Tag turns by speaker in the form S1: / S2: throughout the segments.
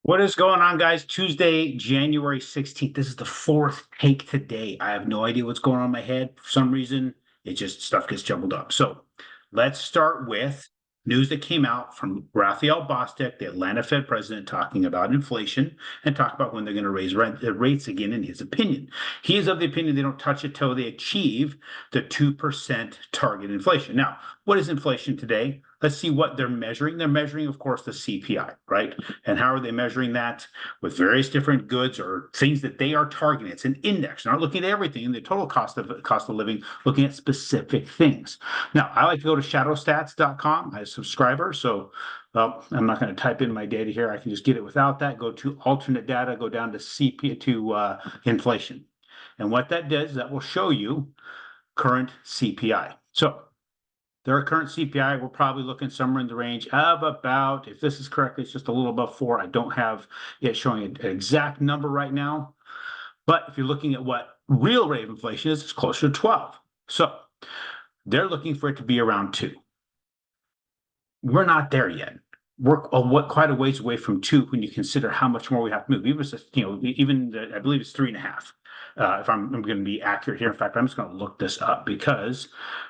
S1: What is going on, guys? Tuesday, January 16th. This is the fourth take today. I have no idea what's going on in my head. For some reason, it just stuff gets jumbled up. So let's start with news that came out from Raphael Bostic, the Atlanta Fed president, talking about inflation and talk about when they're going to raise rates again, in his opinion. He is of the opinion they don't touch it till they achieve the 2% target inflation. Now, what is inflation today? Let's see what they're measuring. They're measuring, of course, the CPI, right? And how are they measuring that? With various different goods or things that they are targeting. It's an index. They're not looking at everything, the total cost of living, looking at specific things. Now, I like to go to shadowstats.com. I have a subscriber, so I'm not going to type in my data here. I can just get it without that. Go to alternate data, go down to CPI to inflation. And what that does, that will show you current CPI. So their current CPI, we're probably looking somewhere in the range of about, if this is correct, it's just a little above 4. I don't have it showing an exact number right now. But if you're looking at what real rate of inflation is, it's closer to 12. So they're looking for it to be around 2. We're not there yet. We're quite a ways away from 2 when you consider how much more we have to move. I believe it's 3.5. If I'm going to be accurate here. In fact, I'm just going to look this up because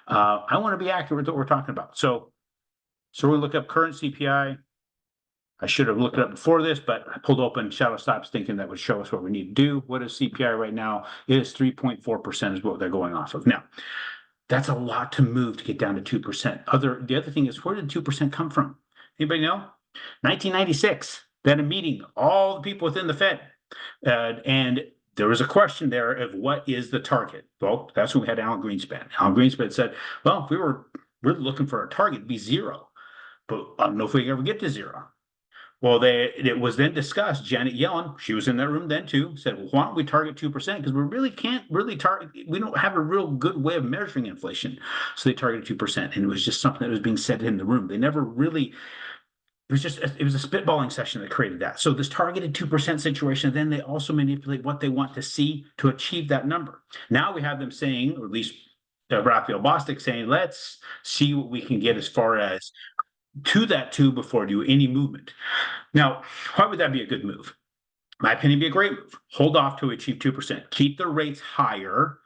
S1: I want to be accurate with what we're talking about. So we look up current CPI. I should have looked it up before this, but I pulled open Shadow Stops thinking that would show us what we need to do. What is CPI right now? It is 3.4% is what they're going off of. Now, that's a lot to move to get down to 2%. The other thing is, where did 2% come from? Anybody know? 1996, then a meeting, all the people within the Fed, and there was a question there of what is the target. Well, that's when we had Alan Greenspan. Alan Greenspan said, well, if we're looking for a target to be 0, but I don't know if we can ever get to 0. Well, it was then discussed. Janet Yellen, she was in that room then too, said, well, why don't we target 2%? Because we really can't target, we don't have a real good way of measuring inflation. So they targeted 2%. And it was just something that was being said in the room. They never really, it was a spitballing session that created that. So this targeted 2% situation, then they also manipulate what they want to see to achieve that number. Now we have them saying, or at least Raphael Bostic saying, let's see what we can get as far as to that 2 before do any movement. Now, why would that be a good move? My opinion, be a great move. Hold off to achieve 2%. Keep the rates higher,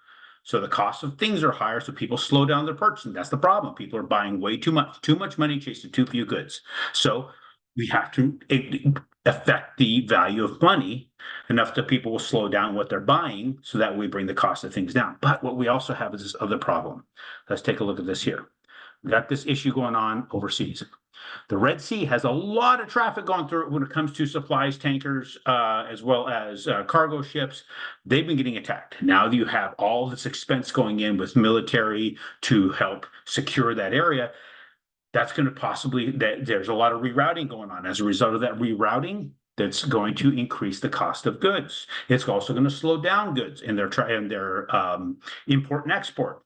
S1: so the cost of things are higher, so people slow down their purchasing. That's the problem. People are buying way too much money, chasing too few goods. So we have to affect the value of money enough that people will slow down what they're buying, so that we bring the cost of things down. But what we also have is this other problem. Let's take a look at this here. We got this issue going on overseas. The Red Sea has a lot of traffic going through it when it comes to supplies, tankers, as well as cargo ships. They've been getting attacked. Now you have all this expense going in with military to help secure that area. That's going to there's a lot of rerouting going on. As a result of that rerouting, that's going to increase the cost of goods. It's also going to slow down goods in their import and export,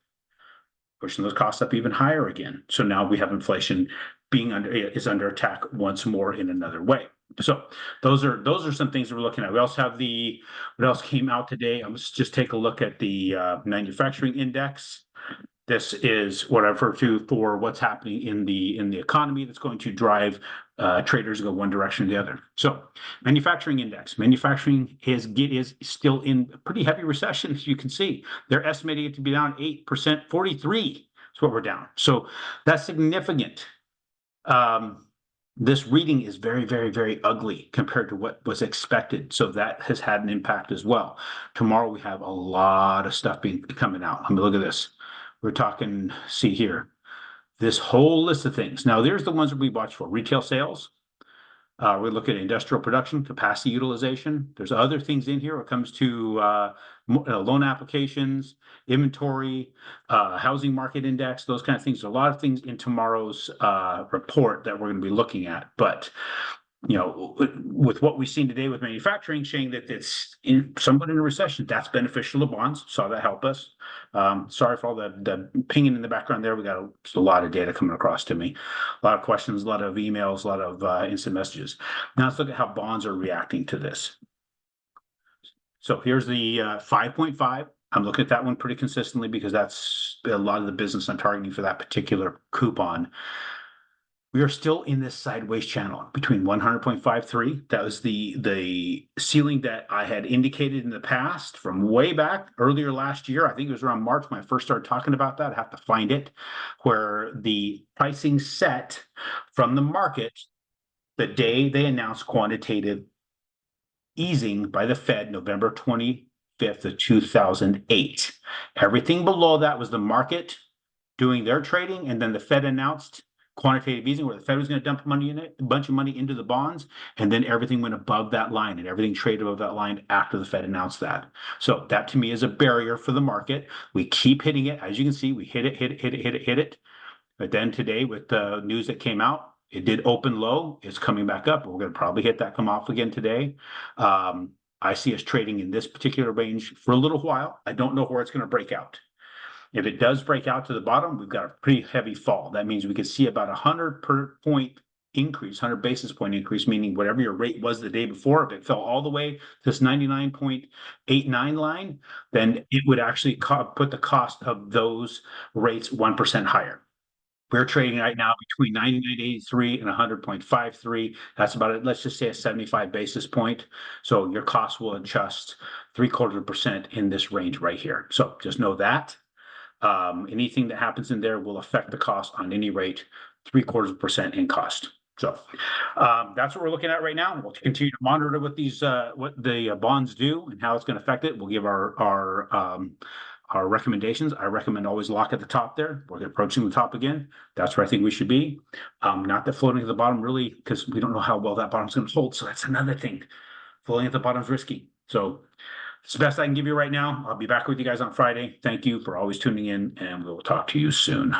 S1: pushing those costs up even higher again. So now we have inflation is under attack once more in another way. So those are some things that we're looking at. We also have what else came out today. Let's just take a look at the manufacturing index. This is what I've referred to for what's happening in the economy that's going to drive traders to go one direction or the other. So manufacturing index. Manufacturing is still in a pretty heavy recession, as you can see. They're estimating it to be down 8%, 43 is what we're down. So that's significant. This reading is very, very, very ugly compared to what was expected. So that has had an impact as well. Tomorrow we have a lot of stuff coming out. I mean, look at this. We're talking, see here, this whole list of things. Now, there's the ones that we watch for. Retail sales. We look at industrial production, capacity utilization. There's other things in here when it comes to loan applications, inventory, housing market index, those kind of things. There's a lot of things in tomorrow's report that we're going to be looking at. But with what we've seen today with manufacturing, saying that it's somewhat in a recession, that's beneficial to bonds. Saw that help us. Sorry for all the pinging in the background there. We got a lot of data coming across to me, a lot of questions, a lot of emails, a lot of instant messages. Now let's look at how bonds are reacting to this. So here's the 5.5. I'm looking at that one pretty consistently because that's a lot of the business I'm targeting for that particular coupon. we are still in this sideways channel between 100.53. That was the ceiling that I had indicated in the past from way back earlier last year. I think it was around March when I first started talking about that. I have to find it, where the pricing set from the market the day they announced quantitative easing by the Fed, November 25th of 2008. Everything below that was the market doing their trading, and then the Fed announced quantitative easing, where the Fed was going to dump money in it, a bunch of money into the bonds, and then everything went above that line, and everything traded above that line after the Fed announced that. So that to me is a barrier for the market. We keep hitting it. As you can see, we hit it. But then today, with the news that came out, it did open low. It's coming back up. We're going to probably hit that, come off again today. I see us trading in this particular range for a little while. I don't know where it's going to break out. If it does break out to the bottom, we've got a pretty heavy fall. That means we could see about 100 point increase, 100 basis point increase, meaning whatever your rate was the day before, if it fell all the way to this 99.89 line, then it would actually put the cost of those rates 1% higher. We're trading right now between 99.83 and 100.53. That's about it. Let's just say a 75 basis point. So your cost will adjust 0.75% in this range right here. So just know that. Anything that happens in there will affect the cost on any rate, 0.75% in cost. So that's what we're looking at right now. We'll continue to monitor what these what the bonds do and how it's going to affect it. We'll give our recommendations. I recommend always lock at the top there. We're approaching the top again. That's where I think we should be. Not that floating at the bottom really, because we don't know how well that bottom's going to hold. So that's another thing. Floating at the bottom is risky. So it's the best I can give you right now. I'll be back with you guys on Friday. Thank you for always tuning in, and we'll talk to you soon.